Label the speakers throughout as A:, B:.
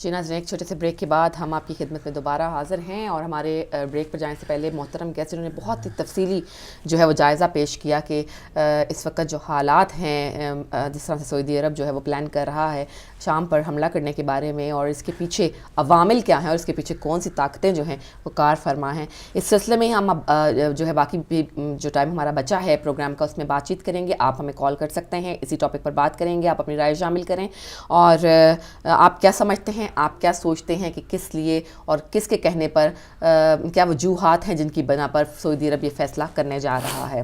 A: جی ناظرین، ایک چھوٹے سے بریک کے بعد ہم آپ کی خدمت میں دوبارہ حاضر ہیں، اور ہمارے بریک پر جانے سے پہلے محترم گیسٹ انہوں نے بہت ہی تفصیلی جو ہے وہ جائزہ پیش کیا کہ اس وقت جو حالات ہیں، جس طرح سے سعودی عرب جو ہے وہ پلان کر رہا ہے شام پر حملہ کرنے کے بارے میں، اور اس کے پیچھے عوامل کیا ہیں اور اس کے پیچھے کون سی طاقتیں جو ہیں وہ کار فرما ہیں۔ اس سلسلے میں ہم اب جو ہے باقی بھی جو ٹائم ہمارا بچا ہے پروگرام کا اس میں بات چیت کریں گے۔ آپ ہمیں کال کر سکتے ہیں، اسی ٹاپک پر بات کریں گے، آپ اپنی رائے شامل کریں، اور آپ کیا سمجھتے ہیں، آپ کیا سوچتے ہیں کہ کس لیے اور کس کے کہنے پر کیا وجوہات ہیں جن کی بنا پر سعودی عرب یہ فیصلہ کرنے جا رہا ہے۔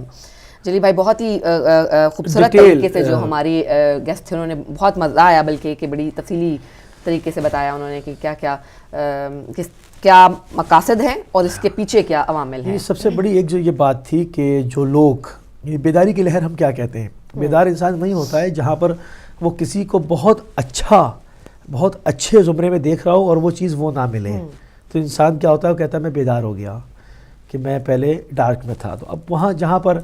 A: جلی بھائی، بہت ہی خوبصورت طریقے سے جو ہماری گیسٹ تھے انہوں نے بہت مزہ آیا، بلکہ کہ بڑی تفصیلی طریقے سے بتایا انہوں نے کہ کیا کیا مقاصد ہیں اور اس کے پیچھے کیا عوامل ہیں۔
B: سب سے بڑی ایک جو یہ بات تھی کہ جو لوگ بیداری کی لہر ہم کیا کہتے ہیں، بیدار انسان وہی ہوتا ہے جہاں پر وہ کسی کو بہت اچھے زمرے میں دیکھ رہا ہو اور وہ چیز وہ نہ ملے، تو انسان کیا ہوتا ہے، وہ کہتا ہے میں بیدار ہو گیا کہ میں پہلے ڈارک میں تھا۔ تو اب وہاں جہاں پر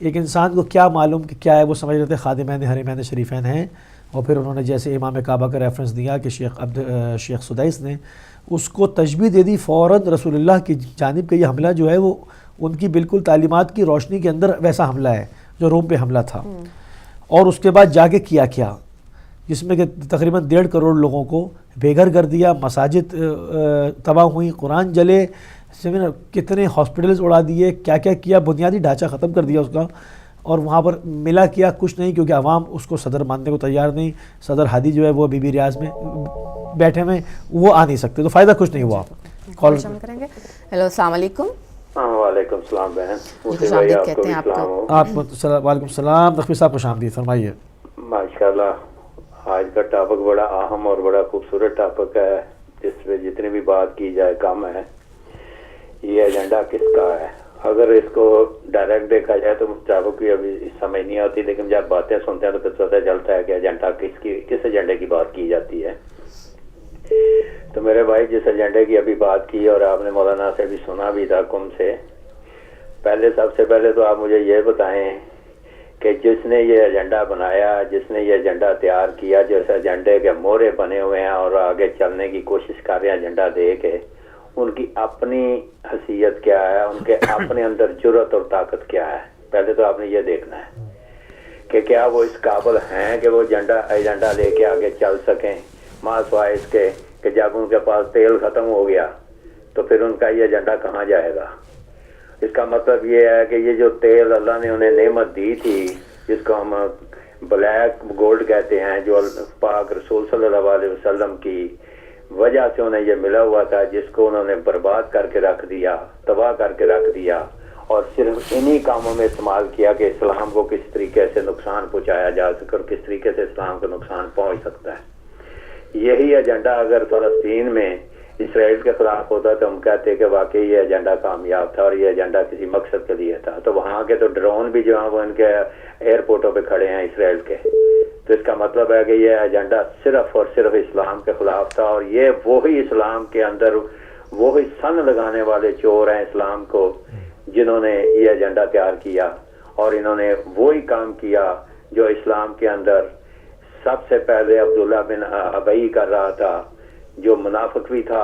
B: ایک انسان کو کیا معلوم کہ کیا ہے، وہ سمجھ رہے تھے خادمین حرمین شریفین ہیں، اور پھر انہوں نے جیسے امام کعبہ کا ریفرنس دیا کہ شیخ سدیس نے اس کو تشبیہ دے دی فوراً رسول اللہ کی جانب کہ یہ حملہ جو ہے وہ ان کی بالکل تعلیمات کی روشنی کے اندر ویسا حملہ ہے جو روم پہ حملہ تھا۔ اور اس کے بعد جا کے کیا جس میں کہ تقریباً 1.5 کروڑ لوگوں کو بے گھر کر دیا، مساجد تباہ ہوئیں، قرآن جلے، کتنے ہاسپٹلز اڑا دیے، کیا کیا، بنیادی ڈھانچہ ختم کر دیا اس کا، اور وہاں پر ملا کیا کچھ نہیں، کیونکہ عوام اس کو صدر ماننے کو تیار نہیں۔ صدر ہادی جو ہے وہ بی بی ریاض میں بیٹھے ہوئے، وہ آ نہیں سکتے، تو فائدہ کچھ نہیں ہوا۔
A: کال شامل کریں گے۔ ہیلو، السلام علیکم۔
C: وعلیکم السلام بہن،
A: خوش آمدید کہتے ہیں آپ کو۔
B: وعلیکم السلام رفیع صاحب، خوش آمدید، فرمائیے۔
C: ماشاءاللہ، آج کا ٹاپک بڑا اہم اور بڑا خوبصورت ٹاپک ہے، جس پہ جتنی بھی بات کی جائے کم ہے۔ یہ ایجنڈا کس کا ہے؟ اگر اس کو ڈائریکٹ دیکھا جائے تو ٹاپک بھی ابھی سمجھ نہیں آتی، لیکن جب باتیں سنتے ہیں تو پھر پتہ چلتا ہے کہ ایجنڈا کس ایجنڈے کی بات کی جاتی ہے۔ تو میرے بھائی، جس ایجنڈے کی ابھی بات کی اور آپ نے مولانا سے بھی سنا بھی تھا کم سے پہلے، سب سے پہلے تو آپ مجھے یہ بتائیں کہ جس نے یہ ایجنڈا بنایا، جس نے یہ ایجنڈا تیار کیا، جس ایجنڈے کے مورے بنے ہوئے ہیں اور آگے چلنے کی کوشش کر رہے ہیں ایجنڈا دے کے، ان کی اپنی حیثیت کیا ہے، ان کے اپنے اندر جرأت اور طاقت کیا ہے؟ پہلے تو آپ نے یہ دیکھنا ہے کہ کیا وہ اس قابل ہیں کہ وہ ایجنڈا لے کے آگے چل سکیں، ماں سوائے اس کے کہ جب ان کے پاس تیل ختم ہو گیا تو پھر ان کا یہ ایجنڈا کہاں جائے گا؟ اس کا مطلب یہ ہے کہ یہ جو تیل اللہ نے انہیں نعمت دی تھی، جس کو ہم بلیک گولڈ کہتے ہیں، جو پاک رسول صلی اللہ علیہ وسلم کی وجہ سے انہیں یہ ملا ہوا تھا، جس کو انہوں نے برباد کر کے رکھ دیا، تباہ کر کے رکھ دیا، اور صرف انہی کاموں میں استعمال کیا کہ اسلام کو کس طریقے سے نقصان پہنچایا جا سکے اور کس طریقے سے اسلام کو نقصان پہنچ سکتا ہے۔ یہی ایجنڈا اگر فلسطین میں اسرائیل کے خلاف ہوتا تو ہم کہتے کہ واقعی یہ ایجنڈا کامیاب تھا اور یہ ایجنڈا کسی مقصد کے لیے تھا۔ تو وہاں کے تو ڈرون بھی جو ہیں وہ ان کے ایئرپورٹوں پہ کھڑے ہیں اسرائیل کے، تو اس کا مطلب ہے کہ یہ ایجنڈا صرف اور صرف اسلام کے خلاف تھا، اور یہ وہی اسلام کے اندر وہی سن لگانے والے چور ہیں اسلام کو، جنہوں نے یہ ایجنڈا تیار کیا، اور انہوں نے وہی کام کیا جو اسلام کے اندر سب سے پہلے عبداللہ بن ابئی کر رہا تھا، جو منافق بھی تھا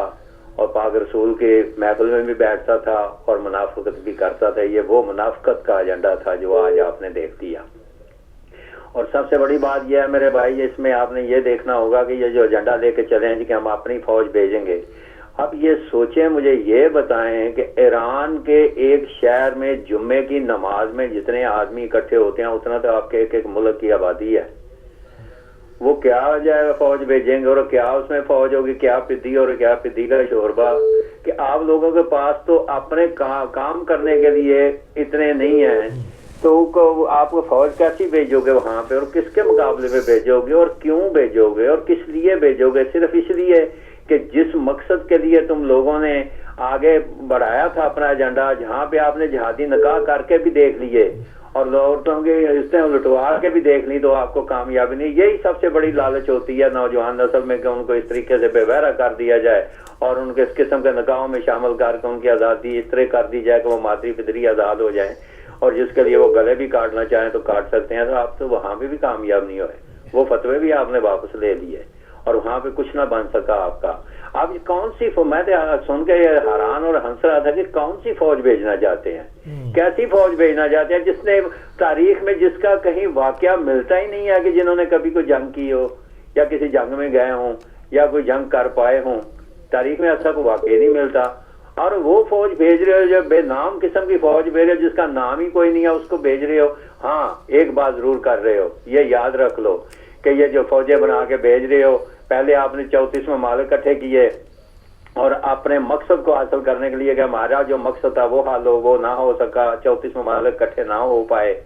C: اور پاک رسول کے محفل میں بھی بیٹھتا تھا اور منافقت بھی کرتا تھا۔ یہ وہ منافقت کا ایجنڈا تھا جو آج آپ نے دیکھ لیا۔ اور سب سے بڑی بات یہ ہے میرے بھائی، اس میں آپ نے یہ دیکھنا ہوگا کہ یہ جو ایجنڈا لے کے چلے ہیں جی کہ ہم اپنی فوج بھیجیں گے، اب یہ سوچیں، مجھے یہ بتائیں کہ ایران کے ایک شہر میں جمعے کی نماز میں جتنے آدمی اکٹھے ہوتے ہیں اتنا تو آپ کے ایک ملک کی آبادی ہے۔ وہ کیا جائے گا فوج بھیجیں گے، اور کیا اس میں فوج ہوگی، کیا پدی اور کیا پدی کا شوربہ، کہ آپ لوگوں کے پاس تو اپنے کام کرنے کے لیے اتنے نہیں ہیں، تو آپ کو فوج کیسی بھیجو گے وہاں پہ، اور کس کے مقابلے میں بھیجو گے، اور کیوں بھیجو گے، اور کس لیے بھیجو گے؟ صرف اس لیے کہ جس مقصد کے لیے تم لوگوں نے آگے بڑھایا تھا اپنا ایجنڈا، جہاں پہ آپ نے جہادی نکاح کر کے بھی دیکھ لیے اور عورتوں کے رشتے لٹوا کے بھی دیکھ لی تو آپ کو کامیابی نہیں۔ یہی سب سے بڑی لالچ ہوتی ہے نوجوان نسل میں کہ ان کو اس طریقے سے بے بہرا کر دیا جائے اور ان کے اس قسم کے نکاحوں میں شامل کر کے ان کی آزادی اس طرح کر دی جائے کہ وہ مادری فطری آزاد ہو جائیں، اور جس کے لیے وہ گلے بھی کاٹنا چاہیں تو کاٹ سکتے ہیں۔ تو آپ تو وہاں بھی کامیاب نہیں ہوئے، وہ فتوے بھی آپ نے واپس لے لیے، اور وہاں پہ کچھ نہ بن سکا آپ کا. اب کون سی میں سن کے یہ حیران اور ہنس رہا تھا کہ کون سی فوج بھیجنا چاہتے ہیں, کیسی فوج بھیجنا چاہتے ہیں جس نے تاریخ میں جس کا کہیں واقعہ ملتا ہی نہیں ہے کہ جنہوں نے کبھی کوئی جنگ کی ہو یا کسی جنگ میں گئے ہوں یا کوئی جنگ کر پائے ہوں. تاریخ میں ایسا کوئی واقعہ نہیں ملتا. اور وہ فوج بھیج رہے ہو جو بے نام قسم کی فوج بھیج رہے ہو جس کا نام ہی کوئی نہیں ہے, اس کو بھیج رہے ہو. ہاں ایک بات ضرور کر رہے ہو, یہ یاد رکھ لو کہ یہ جو فوجیں بنا کے بھیج رہے ہو, پہلے آپ نے 34 ممالک اکٹھے کیے اور اپنے مقصد کو حاصل کرنے کے لیے کہ ہمارا جو مقصد تھا وہ حل ہو, وہ نہ ہو سکا, 34 ممالک اکٹھے نہ ہو پائے.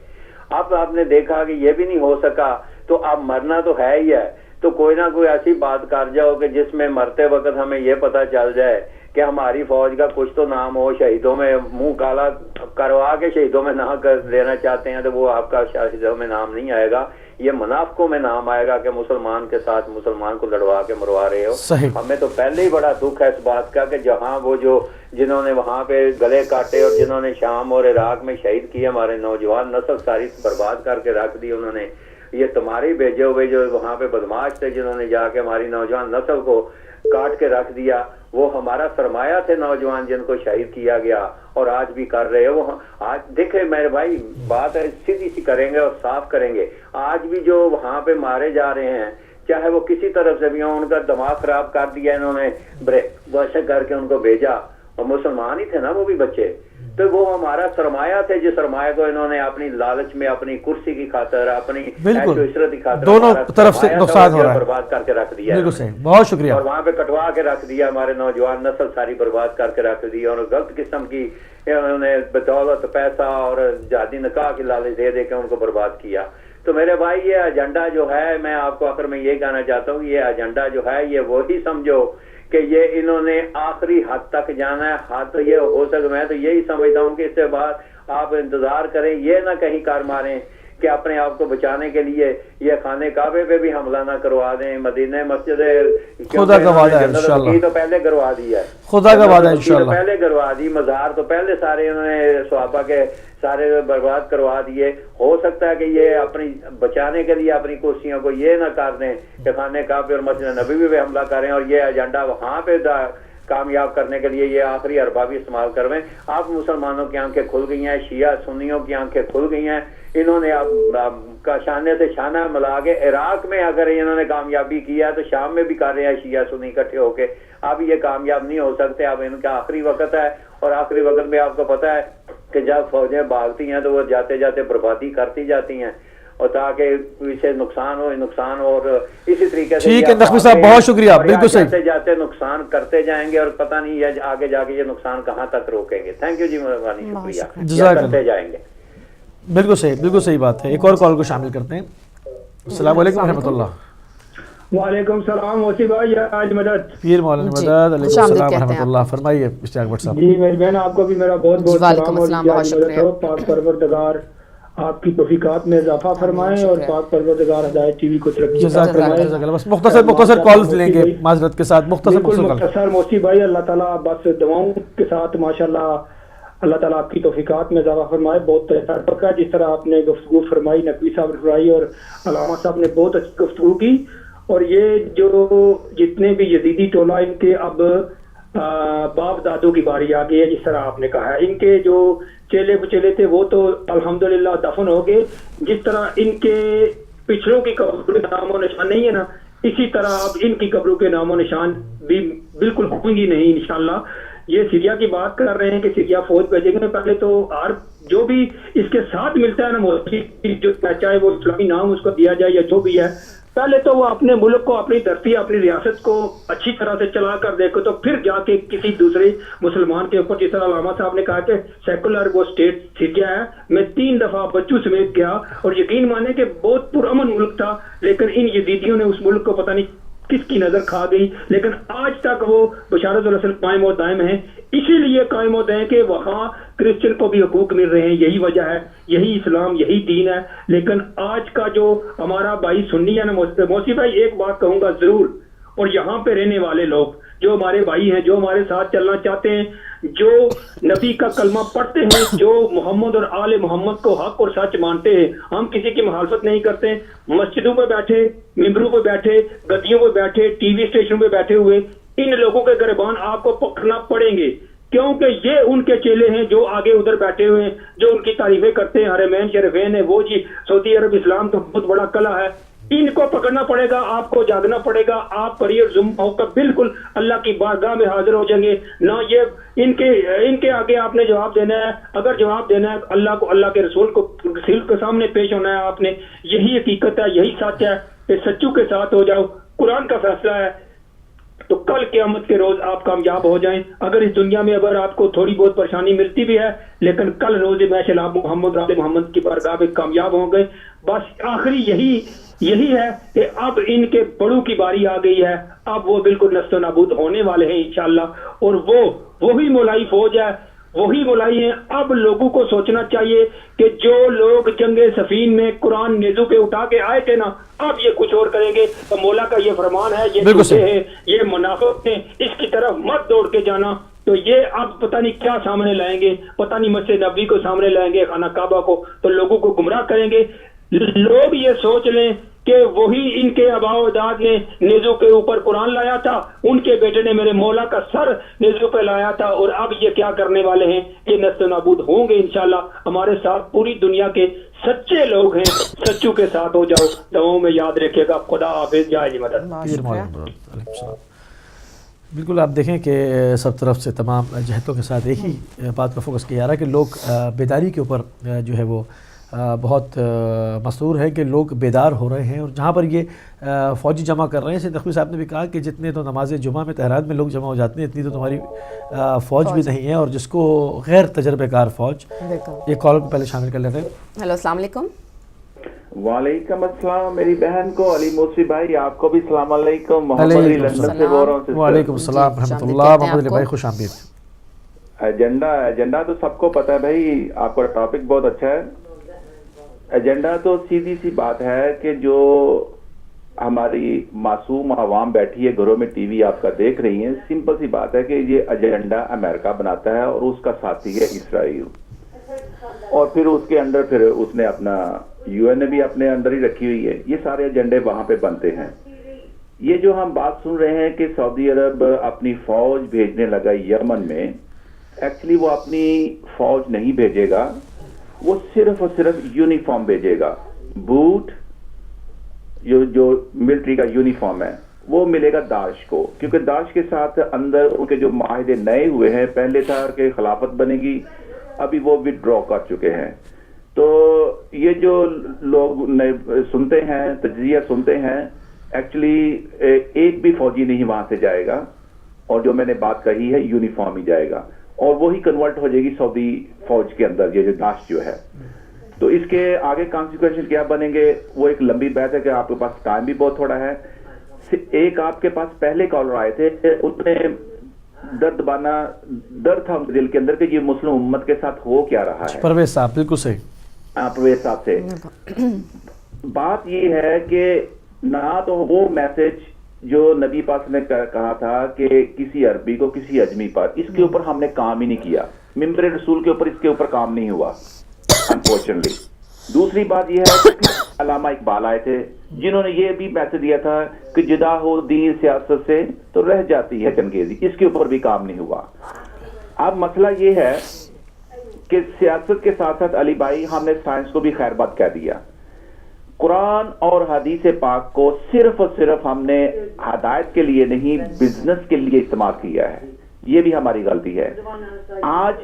C: اب آپ نے دیکھا کہ یہ بھی نہیں ہو سکا تو اب مرنا تو ہے ہی ہے, تو کوئی نہ کوئی ایسی بات کر جاؤ کہ جس میں مرتے وقت ہمیں یہ پتہ چل جائے کہ ہماری فوج کا کچھ تو نام ہو. شہیدوں میں منہ کالا کروا کے شہیدوں میں نہ لینا چاہتے ہیں تو وہ آپ کا شہیدوں میں نام نہیں آئے گا, یہ منافقوں میں نام آئے گا کہ مسلمان کے ساتھ مسلمان کو لڑوا کے مروا رہے ہو. ہمیں تو پہلے ہی بڑا دکھ ہے اس بات کا کہ جہاں وہ جو جنہوں نے وہاں پہ گلے کاٹے اور جنہوں نے شام اور عراق میں شہید کیے ہمارے نوجوان نسل ساری برباد کر کے رکھ دی انہوں نے. یہ تمہارے بھیجے ہوئے جو وہاں پہ بدماش تھے جنہوں نے جا کے ہماری نوجوان نسل کو کاٹ کے رکھ دیا, وہ ہمارا سرمایہ تھے نوجوان جن کو شہید کیا گیا اور آج بھی کر رہے ہو. آج دیکھیں میرے بھائی بات سیدھی سی کریں گے اور صاف کریں گے. آج بھی جو وہاں پہ مارے جا رہے ہیں چاہے وہ کسی طرف سے بھی ہوں, ان کا دماغ خراب کر دیا انہوں نے, ویسے کر کے ان کو بھیجا, اور مسلمان ہی تھے نا وہ بھی بچے, تو وہ ہمارا سرمایہ تھے جس سرمایہ کو انہوں نے اپنی لالچ میں اپنی کرسی کی خاطر اپنی عیش و عشرت کی خاطر
B: دونوں طرف سے نقصان ہو رہا ہے,
C: برباد کر کے رکھ دیا.
B: بالکل صحیح, بہت شکریہ.
C: اور وہاں پہ کٹوا کے رکھ دیا, ہمارے نوجوان نسل ساری برباد کر کے رکھ دی, اور غلط قسم کی انہوں نے بدولت پیسہ اور جہادی نکاح کی لالچ دے دے کے ان کو برباد کیا. تو میرے بھائی یہ ایجنڈا جو ہے, میں آپ کو آخر میں یہ کہنا چاہتا ہوں, یہ ایجنڈا جو ہے یہ وہی سمجھو کہ یہ انہوں نے آخری حد تک جانا ہے. حد تو یہ ہو سکتا, میں تو یہی سمجھتا ہوں کہ اس سے بعد آپ انتظار کریں, یہ نہ کہیں کار ماریں کہ اپنے آپ کو بچانے کے لیے یہ خانے کعبے پہ بھی حملہ نہ کروا دیں, مدینہ مسجد
B: خدا کا وعدہ ہے انشاءاللہ
C: تو پہلے کروا دیا ہے,
B: خدا کا وعدہ ہے انشاءاللہ
C: پہلے کروا دی, مزار تو پہلے سارے انہوں نے صحابہ کے سارے برباد کروا دیے. ہو سکتا ہے کہ یہ اپنی بچانے کے لیے اپنی کرسیوں کو یہ نہ کر دیں کہ خانے کعبے اور مسجد نبوی پہ حملہ کریں اور یہ ایجنڈا وہاں پہ کامیاب کرنے کے لیے یہ آخری اربابی استعمال کرویں. آپ مسلمانوں کی آنکھیں کھل گئی ہیں, شیعہ سنیوں کی آنکھیں کھل گئی ہیں. انہوں نے اب شانے سے شانہ ملا کے عراق میں اگر انہوں نے کامیابی کیا تو شام میں بھی کر رہے ہیں شیعہ سنی اکٹھے ہو کے. اب یہ کامیاب نہیں ہو سکتے, اب ان کا آخری وقت ہے, اور آخری وقت میں آپ کو پتا ہے کہ جب فوجیں بھاگتی ہیں تو وہ جاتے جاتے بربادی کرتی جاتی ہیں, اور تاکہ اسے نقصان ہو اور اسی طریقے سے.
B: ٹھیک ہے نقوی صاحب, بہت شکریہ, بالکل صحیح.
C: جاتے جاتے نقصان کرتے جائیں گے اور پتہ نہیں یہ آگے جا کے یہ نقصان کہاں تک روکیں گے. تھینک یو جی, مہربانی, شکریہ, کرتے جائیں گے.
B: بالکل صحیح, بالکل صحیح بات ہے. ایک اور کال کو شامل کرتے ہیں. السلام علیکم ورحمۃ اللہ.
D: وعلیکم السلام موسی بھائی, آج مدد
B: پیر مولانا مدد. علیکم السلام ورحمۃ اللہ. فرمائیے اشتیاق بٹ صاحب.
D: جی میری بہن, آپ کو بھی میرا بہت بہت
A: وعلیکم السلام, بہت شکریہ.
D: پاک پروردگار آپ کی توفیقات میں اضافہ فرمائے اور پاک پروردگار ہدایت ٹی وی کو ترقی
B: جزاک اللہ. بس مختصر کالز لیں گے معذرت کے ساتھ,
D: مختصر موسی بھائی. اللہ تعالیٰ بس دعاؤں کے ساتھ ماشاءاللہ اللہ تعالیٰ آپ کی توفیقات میں اضافہ فرمائے. بہت اچھا, جس طرح آپ نے گفتگو فرمائی, نقوی صاحب نے فرمائی اور علامہ صاحب نے بہت اچھی گفتگو کی. اور یہ جو جتنے بھی یزیدی ٹولہ ان کے اب باپ دادوں کی باری آ گئی ہے, جس طرح آپ نے کہا ہے. ان کے جو چیلے بچیلے تھے وہ تو الحمدللہ دفن ہو گئے, جس طرح ان کے پچھڑوں کی قبروں کے نام و نشان نہیں ہے نا, اسی طرح اب ان کی قبروں کے نام و نشان بھی بالکل ہوں گی نہیں انشاءاللہ. یہ سیریا کی بات کر رہے ہیں کہ سیریا فوج بھیجیں گے. پہلے تو جو بھی اس کے ساتھ ملتا ہے نا موسی, جو چاہے وہ اسلامی نام اس کو دیا جائے یا جو بھی ہے, پہلے تو وہ اپنے ملک کو, اپنی دھرتی, اپنی ریاست کو اچھی طرح سے چلا کر دیکھو, تو پھر جا کے کسی دوسرے مسلمان کے اوپر. جس طرح علامہ صاحب نے کہا کہ سیکولر وہ اسٹیٹ سیریا ہے. میں 3 دفعہ بچوں سمیت گیا اور یقین مانے کہ بہت پرامن ملک تھا, لیکن ان یزیدیوں نے اس ملک کو پتہ نہیں کس کی نظر کھا گئی. لیکن آج تک وہ بشارت الرسول قائم و دائم ہیں. اسی لیے قائم و دائم کہ وہاں کرسچن کو بھی حقوق مل رہے ہیں, یہی وجہ ہے, یہی اسلام, یہی دین ہے. لیکن آج کا جو ہمارا بھائی سنی ہے نا موسی بھائی, ایک بات کہوں گا ضرور, اور یہاں پہ رہنے والے لوگ جو ہمارے بھائی ہیں, جو ہمارے ساتھ چلنا چاہتے ہیں, جو نبی کا کلمہ پڑھتے ہیں, جو محمد اور آل محمد کو حق اور سچ مانتے ہیں, ہم کسی کی مخالفت نہیں کرتے. مسجدوں پہ بیٹھے, ممبروں پہ بیٹھے, گدیوں پہ بیٹھے, ٹی وی اسٹیشن پہ بیٹھے ہوئے, ان لوگوں کے گریبان آپ کو پکڑنا پڑیں گے, کیونکہ یہ ان کے چیلے ہیں جو آگے ادھر بیٹھے ہوئے ہیں, جو ان کی تعریفیں کرتے ہیں, حرمین شریفین ہے وہ جی سعودی عرب اسلام کا بہت بڑا قلعہ ہے. ان کو پکڑنا پڑے گا, آپ کو جاگنا پڑے گا. آپ پریر ظلم ہو کر بالکل اللہ کی بارگاہ میں حاضر ہو جائیں گے. نہ یہ ان کے آگے آپ نے جواب دینا ہے. اگر جواب دینا ہے اللہ کو, اللہ کے رسول کے سامنے پیش ہونا ہے آپ نے. یہی حقیقت ہے, یہی سچ ہے کہ سچوں کے ساتھ ہو جاؤ. قرآن کا فیصلہ ہے تو کل قیامت کے روز آپ کامیاب ہو جائیں. اگر اس دنیا میں اگر آپ کو تھوڑی بہت پریشانی ملتی بھی ہے, لیکن کل روز محشر آپ محمد کی بارگاہ میں کامیاب ہوں گے. بس آخری یہی ہے کہ اب ان کے بڑوں کی باری آ گئی ہے. اب وہ بالکل نست و نابود ہونے والے ہیں انشاءاللہ, اور وہی مولائی فوج ہے, وہی مولائی ہیں. اب لوگوں کو سوچنا چاہیے کہ جو لوگ جنگ صفین میں قرآن نیزو پہ اٹھا کے آئے تھے نا, اب یہ کچھ اور کریں گے. تو مولا کا یہ فرمان ہے, یہ جھوٹے ہیں, یہ منافق ہیں, اس کی طرف مت دوڑ کے جانا. تو یہ اب پتہ نہیں کیا سامنے لائیں گے, پتہ نہیں مسجد نبوی کو سامنے لائیں گے, خانہ کعبہ کو, تو لوگوں کو گمراہ کریں گے. لوگ یہ سوچ لیں کہ وہی ان کے آبا و اجداد نے نیزو کے اوپر قرآن لایا تھا, ان کے بیٹے نے میرے مولا کا سر نیزو پہ لایا تھا, اور اب یہ کیا کرنے والے ہیں, یہ نست و نابود ہوں گے انشاءاللہ. ہمارے ساتھ پوری دنیا کے سچے لوگ ہیں, سچوں کے ساتھ ہو جاؤ. دعاؤں میں یاد رکھے گا. خدا حافظ, جائے جی مدد.
B: بالکل آپ دیکھیں کہ سب طرف سے تمام جہتوں کے ساتھ ایک ہی بات کا فوکس کیا جا رہا ہے کہ لوگ بیداری کے اوپر جو ہے وہ بہت مسرور ہے کہ لوگ بیدار ہو رہے ہیں. اور جہاں پر یہ فوجی جمع کر رہے ہیں, سید نقوی صاحب نے بھی کہا کہ جتنے تو نماز جمعہ میں تہران میں لوگ جمع ہو جاتے ہیں, اتنی تو تمہاری فوج بھی نہیں ہے, اور جس کو غیر تجربے کار فوج. یہ کال کو پہلے شامل کر لیتے ہیں.
A: ہیلو, السلام علیکم.
E: وعلیکم السلام. میری بہن کو علی موسی بھائی, آپ کو بھی السلام علیکم. محمد علی لندن سے بول رہا ہوں.
B: وعلیکم السلام رحمۃ اللہ. محمد علی بھائی خوش آمدید.
E: ایجنڈا تو سب کو پتہ ہے بھائی, آپ کا ٹاپک بہت اچھا ہے. ایجنڈا تو سیدھی سی بات ہے کہ جو ہماری معصوم عوام بیٹھی ہے گھروں میں, ٹی وی آپ کا دیکھ رہی ہیں, سمپل سی بات ہے کہ یہ ایجنڈا امریکہ بناتا ہے اور اس کا ساتھی ہے اسرائیل, اور پھر اس کے اندر پھر اس نے اپنا یو این نے بھی اپنے اندر ہی رکھی ہوئی ہے. یہ سارے ایجنڈے وہاں پہ بنتے ہیں. یہ جو ہم بات سن رہے ہیں کہ سعودی عرب اپنی فوج بھیجنے لگا یمن میں, ایکچولی وہ اپنی فوج نہیں بھیجے گا, وہ صرف اور صرف یونیفارم بھیجے گا. بوٹ جو ملٹری کا یونیفارم ہے وہ ملے گا داعش کو, کیونکہ داعش کے ساتھ اندر ان کے جو معاہدے نئے ہوئے ہیں, پہلے تھا کہ خلافت بنے گی, ابھی وہ وڈرا کر چکے ہیں. تو یہ جو لوگ سنتے ہیں, تجزیہ سنتے ہیں, ایکچولی ایک بھی فوجی نہیں وہاں سے جائے گا, اور جو میں نے بات کہی ہے یونیفارم ہی جائے گا, اور وہی کنورٹ ہو جائے گی سعودی فوج کے اندر, یہ جو داعش جو ہے. تو اس کے آگے کانسیکوینس کیا بنیں گے وہ ایک لمبی بحث ہے کہ آپ کے پاس ٹائم بھی بہت تھوڑا ہے. ایک آپ کے پاس پہلے کالر آئے تھے, اس میں ڈر تھا دل کے اندر کہ یہ مسلم امت کے ساتھ ہو کیا رہا ہے.
B: پرویز صاحب بالکل صحیح.
E: پرویز صاحب سے بات یہ ہے کہ نہ تو وہ میسج جو نبی پاک نے کہا تھا کہ کسی عربی کو کسی اجمی پر, اس کے اوپر ہم نے کام ہی نہیں کیا. ممبر رسول کے اوپر اس کے اوپر کام نہیں ہوا انفارچونیٹلی. دوسری بات یہ ہے کہ علامہ اقبال آئے تھے جنہوں نے یہ بھی میسج دیا تھا کہ جدا ہو دین سیاست سے تو رہ جاتی ہے چنگیزی, اس کے اوپر بھی کام نہیں ہوا. اب مسئلہ یہ ہے کہ سیاست کے ساتھ ساتھ علی بھائی ہم نے سائنس کو بھی خیر بات کہہ دیا. قرآن اور حدیث پاک کو صرف اور صرف ہم نے ہدایت کے لیے نہیں بزنس کے لیے استعمال کیا ہے. یہ بھی ہماری غلطی ہے. آج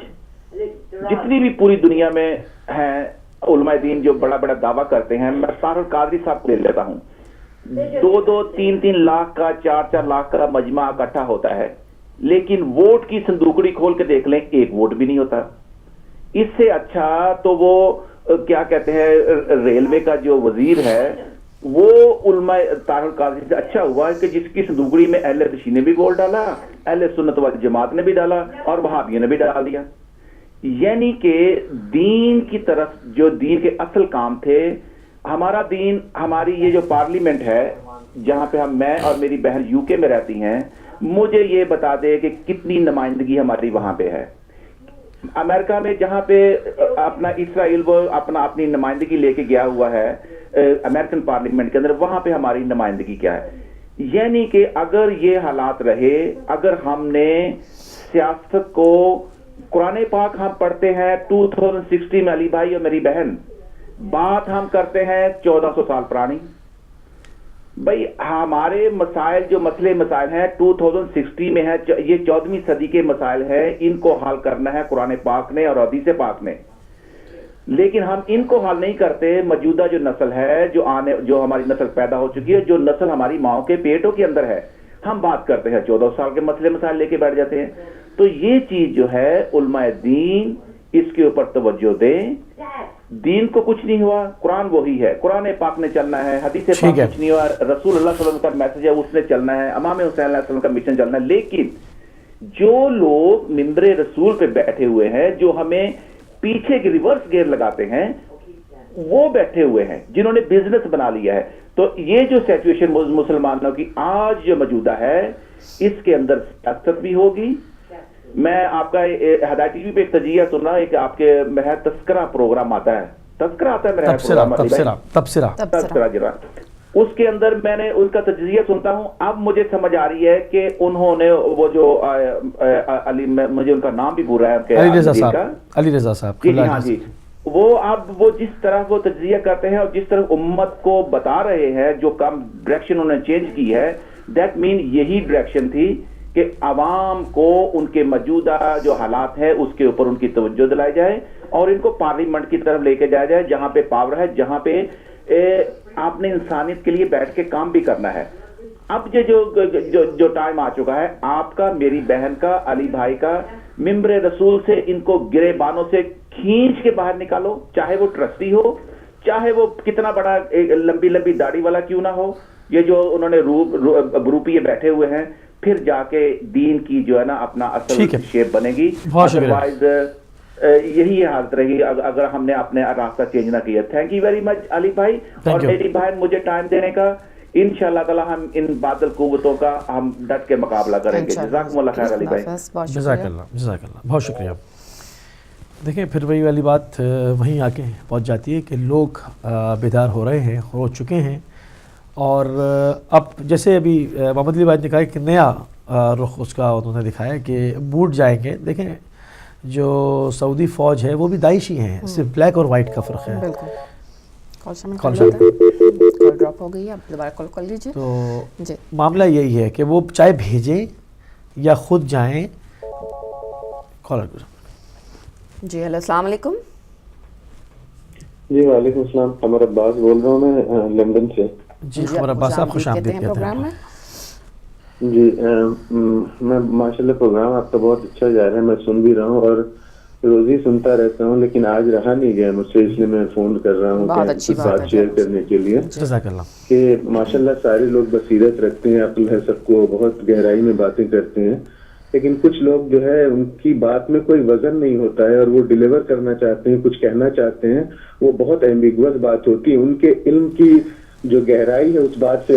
E: جتنی بھی پوری دنیا میں ہیں علماء دین جو بڑا بڑا دعویٰ کرتے ہیں, میں طاہر قادری صاحب کو لے لیتا ہوں, 2-3 لاکھ کا 4 لاکھ کا مجمع اکٹھا ہوتا ہے, لیکن ووٹ کی صندوقڑی کھول کے دیکھ لیں ایک ووٹ بھی نہیں ہوتا. اس سے اچھا تو وہ کیا کہتے ہیں ریلوے کا جو وزیر ہے وہ علماء طاہر قادری سے اچھا ہوا کہ جس کی صندوقڑی میں اہل تشیع نے بھی گول ڈالا, اہل سنت والجماعت نے بھی ڈالا, اور وہابیوں نے بھی ڈال دیا. یعنی کہ دین کی طرف جو دین کے اصل کام تھے, ہمارا دین, ہماری یہ جو پارلیمنٹ ہے جہاں پہ میں اور میری بہن یو کے میں رہتی ہیں، مجھے یہ بتا دے کہ کتنی نمائندگی ہماری وہاں پہ ہے۔ امریکہ میں جہاں پہ اپنا اسرائیل وہ اپنی نمائندگی لے کے گیا ہوا ہے امریکن پارلیمنٹ کے اندر، وہاں پہ ہماری نمائندگی کیا ہے؟ یعنی کہ اگر یہ حالات رہے، اگر ہم نے سیاست کو، قرآن پاک ہم پڑھتے ہیں 2016 میں، علی بھائی اور میری بہن، بات ہم کرتے ہیں 1400 سال پرانی۔ بھئی ہمارے مسائل جو مسائل ہیں 2060 میں ہے، یہ 14ویں صدی کے مسائل ہیں، ان کو حل کرنا ہے قرآن پاک نے اور حدیث پاک نے، لیکن ہم ان کو حل نہیں کرتے۔ موجودہ جو نسل ہے، جو ہماری نسل پیدا ہو چکی ہے، جو نسل ہماری ماؤں کے پیٹوں کے اندر ہے، ہم بات کرتے ہیں 14 سال کے مسائل لے کے بیٹھ جاتے ہیں۔ تو یہ چیز جو ہے علماء دین اس کے اوپر توجہ دیں۔ دین کو کچھ نہیں ہوا، قرآن وہی ہے، قرآن پاک نے چلنا ہے، حدیث پاک کچھ نہیں ہوا، رسول اللہ صلی اللہ علیہ وسلم کا میسج ہے اس نے چلنا ہے، امام حسین علیہ السلام کا مشن چلنا ہے۔ لیکن جو لوگ ممبر رسول پہ بیٹھے ہوئے ہیں، جو ہمیں پیچھے کی ریورس گیئر لگاتے ہیں، وہ بیٹھے ہوئے ہیں جنہوں نے بزنس بنا لیا ہے۔ تو یہ جو سچویشن مسلمانوں کی آج جو موجودہ ہے، اس کے اندر سیاست بھی ہوگی۔ میں آپ کا ہدایت ٹی وی پہ ایک تجزیہ سن رہا، ایک آپ کے میرا تذکرہ پروگرام آتا ہے، تذکرہ آتا ہے میرا تبصرہ جرا، اس کے اندر میں نے ان کا تجزیہ سنتا ہوں۔ اب مجھے سمجھ آ رہی ہے کہ انہوں نے وہ جو علی، مجھے ان کا نام بھی بھول رہا ہے،
B: علی رضا صاحب،
E: ہاں جی، وہ جس طرح وہ تجزیہ کرتے ہیں اور جس طرح امت کو بتا رہے ہیں، جو کام ڈائریکشن انہوں نے چینج کی ہے، دیٹ مین یہی ڈائریکشن تھی کہ عوام کو ان کے موجودہ جو حالات ہیں اس کے اوپر ان کی توجہ دلائی جائے اور ان کو پارلیمنٹ کی طرف لے کے جایا جائے، جہاں پہ پاور ہے، جہاں پہ آپ نے انسانیت کے لیے بیٹھ کے کام بھی کرنا ہے۔ اب یہ جو ٹائم آ چکا ہے آپ کا، میری بہن کا، علی بھائی کا، ممبر رسول سے ان کو گرے بانوں سے کھینچ کے باہر نکالو، چاہے وہ ٹرسٹی ہو، چاہے وہ کتنا بڑا لمبی لمبی داڑھی والا کیوں نہ ہو، یہ جو انہوں نے گروپیے بیٹھے ہوئے ہیں، پھر جا کے دین کی جو ہے نا اپنا اصل شیپ بنے گی۔ ادروائز یہی حالت رہی اگر ہم نے اپنے راستہ چینج نہ کیا۔ تھینک یو ویری مچ علی بھائی اور میری بہن، مجھے ٹائم دینے کا۔ انشاءاللہ تعالی ہم ان باطل قوتوں کا ہم ڈٹ کے مقابلہ کریں گے۔ جزاکم اللہ خیر علی بھائی،
B: جزاک اللہ، بہت شکریہ۔ دیکھیں پھر وہی والی بات وہیں آ کے پہنچ جاتی ہے کہ لوگ بیدار ہو رہے ہیں، ہو چکے ہیں، اور اب جیسے ابھی محمد علی بھائی نے کہا کہ نیا رخ اس کا انہوں نے دکھایا کہ بوٹ جائیں گے۔ دیکھیں جو سعودی فوج ہے وہ بھی داعشی ہیں، صرف بلیک اور وائٹ کا فرق ہے۔
A: کال ڈراپ ہو گئی ہے، اب دوبارہ کال کر لیجیے۔
B: تو معاملہ یہی ہے کہ وہ چاہے بھیجیں یا خود جائیں۔
A: جی ہیلو، السلام علیکم۔
F: جی وعلیکم السلام، قمر عباس بول رہا ہوں میں لندن سے۔
B: جی قمر عباس صاحب، خوش آمدید کہتے ہیں۔
F: جی میں ماشاءاللہ پروگرام آپ کا بہت اچھا جا رہا ہے، میں سن بھی رہا ہوں اور روز ہی سنتا رہتا ہوں، لیکن آج رہا نہیں گیا مجھ سے، اس لیے میں فون کر رہا ہوں کہ بات شیئر کرنے کے لیے۔
B: جزاک اللہ۔
F: کہ ماشاءاللہ سارے لوگ بصیرت رکھتے ہیں، عقل ہے، سب کو بہت گہرائی میں باتیں کرتے ہیں، لیکن کچھ لوگ جو ہے ان کی بات میں کوئی وزن نہیں ہوتا ہے اور وہ ڈیلیور کرنا چاہتے ہیں، کچھ کہنا چاہتے ہیں، وہ بہت ایمبیگوس بات ہوتی ہے، ان کے علم کی جو گہرائی ہے اس بات سے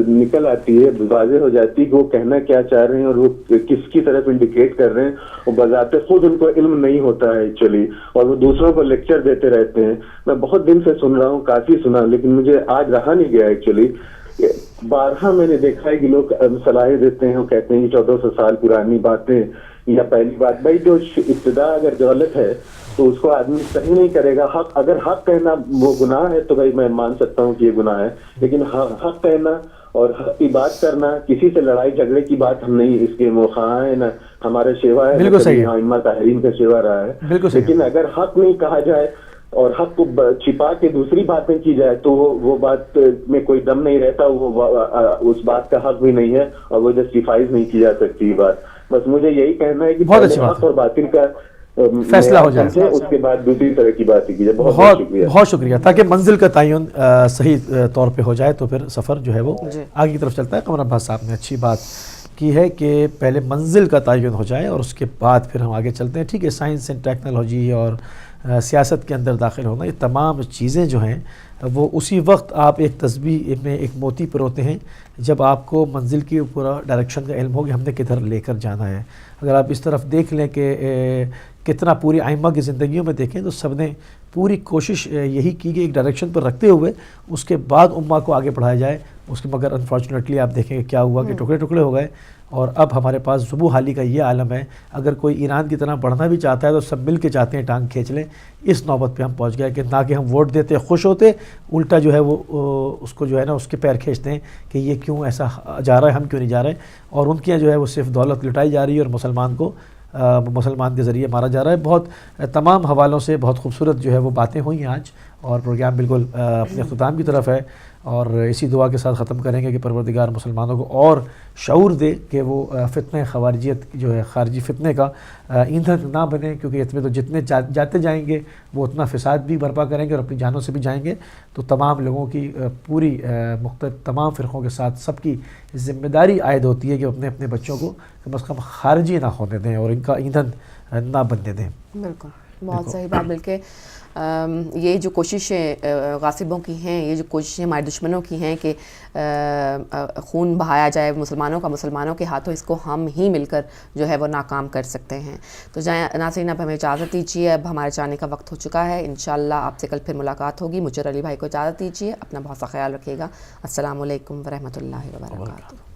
F: نکل آتی ہے، واضح ہو جاتی ہے کہ وہ کہنا کیا چاہ رہے ہیں اور وہ کس کی طرف انڈیکیٹ کر رہے ہیں، اور بذات خود ان کو علم نہیں ہوتا ہے ایکچولی، اور وہ دوسروں کو لیکچر دیتے رہتے ہیں۔ میں بہت دن سے سن رہا ہوں، کافی سنا، لیکن مجھے آج رہا نہیں گیا ایکچولی۔ بارہا میں نے دیکھا ہے کہ لوگ صلاحیں دیتے ہیں، وہ کہتے ہیں کہ 1400 سال پرانی باتیں، یا پہلی بات بھائی جو ابتدا اگر غلط ہے تو اس کو آدمی صحیح نہیں کرے گا۔ حق اگر حق کہنا وہ گناہ ہے تو بھائی میں مان سکتا ہوں کہ یہ گناہ ہے، لیکن حق کہنا اور حق کی بات کرنا، کسی سے لڑائی جھگڑے کی بات ہم نہیں اس کے مخواہ ہیں، نہ ہمارا شیوا ہے، ائمہ طاہرین کا شیوا رہا ہے، لیکن اگر حق نہیں کہا جائے اور حق کو چھپا کے دوسری باتیں کی جائے تو وہ بات میں کوئی دم نہیں رہتا، وہ اس بات کا حق بھی نہیں ہے اور وہ جسٹیفائز نہیں کی جا سکتی بات۔ بس مجھے یہی کہنا ہے کہ حق اور باطل کا
B: فیصلہ ہو جائے،
F: اس کے بعد دوسری طرح کی باتیں کی جائے۔ بہت شکریہ،
B: بہت شکریہ، تاکہ منزل کا تعین صحیح طور پہ ہو جائے تو پھر سفر جو ہے وہ آگے کی طرف چلتا ہے۔ قمر عباس صاحب نے اچھی بات کی ہے کہ پہلے منزل کا تعین ہو جائے اور اس کے بعد پھر ہم آگے چلتے ہیں۔ ٹھیک ہے، سائنس اینڈ ٹیکنالوجی اور سیاست کے اندر داخل ہونا، یہ تمام چیزیں جو ہیں وہ اسی وقت آپ ایک تسبیح میں ایک موتی پروتے ہیں جب آپ کو منزل کی پورا ڈائریکشن کا علم ہو کہ ہم نے کدھر لے کر جانا ہے۔ اگر آپ اس طرف دیکھ لیں کہ کتنا پوری ائمہ کی زندگیوں میں دیکھیں تو سب نے پوری کوشش یہی کی کہ ایک ڈائریکشن پر رکھتے ہوئے اس کے بعد امہ کو آگے بڑھایا جائے، اس کے مگر انفارچونیٹلی آپ دیکھیں کہ کیا ہوا کہ ٹکڑے ٹکڑے ہو گئے، اور اب ہمارے پاس ذبح حالی کا یہ عالم ہے، اگر کوئی ایران کی طرح بڑھنا بھی چاہتا ہے تو سب مل کے چاہتے ہیں ٹانگ کھینچ لیں۔ اس نوبت پہ ہم پہنچ گئے کہ نہ کہ ہم ووٹ دیتے خوش ہوتے، الٹا جو ہے وہ اس کو جو ہے نا اس کے پیر کھینچتے ہیں کہ یہ کیوں ایسا جا رہا ہے، ہم کیوں نہیں جا رہے، اور ان کی جو ہے وہ صرف دولت لٹائی جا رہی ہے اور مسلمان کے ذریعے مارا جا رہا ہے۔ بہت تمام حوالوں سے بہت خوبصورت جو ہے وہ باتیں ہوئی ہیں آج، اور پروگرام بالکل اپنے اختتام کی طرف ہے، اور اسی دعا کے ساتھ ختم کریں گے کہ پروردگار مسلمانوں کو اور شعور دے کہ وہ فتنہ خواریجیت جو ہے خارجی فتنے کا ایندھن نہ بنے، کیونکہ اس میں تو جتنے جاتے جائیں گے وہ اتنا فساد بھی برپا کریں گے اور اپنی جانوں سے بھی جائیں گے۔ تو تمام لوگوں کی پوری مختلف تمام فرقوں کے ساتھ سب کی ذمہ داری عائد ہوتی ہے کہ اپنے اپنے بچوں کو کم از کم خارجی نہ ہونے دیں اور ان کا ایندھن نہ بننے دیں۔
A: بالکل، بہت صحیح بات۔ بلکہ یہ جو کوششیں غاصبوں کی ہیں، یہ جو کوششیں ہمارے دشمنوں کی ہیں کہ خون بہایا جائے مسلمانوں کے ہاتھوں، اس کو ہم ہی مل کر جو ہے وہ ناکام کر سکتے ہیں۔ تو ناظرین اب ہمیں اجازت دیجیے، اب ہمارے جانے کا وقت ہو چکا ہے۔ انشاءاللہ آپ سے کل پھر ملاقات ہوگی۔ مجھر علی بھائی کو اجازت دیجیے، اپنا بہت سا خیال رکھیے گا۔ السلام علیکم ورحمۃ اللہ وبرکاتہ۔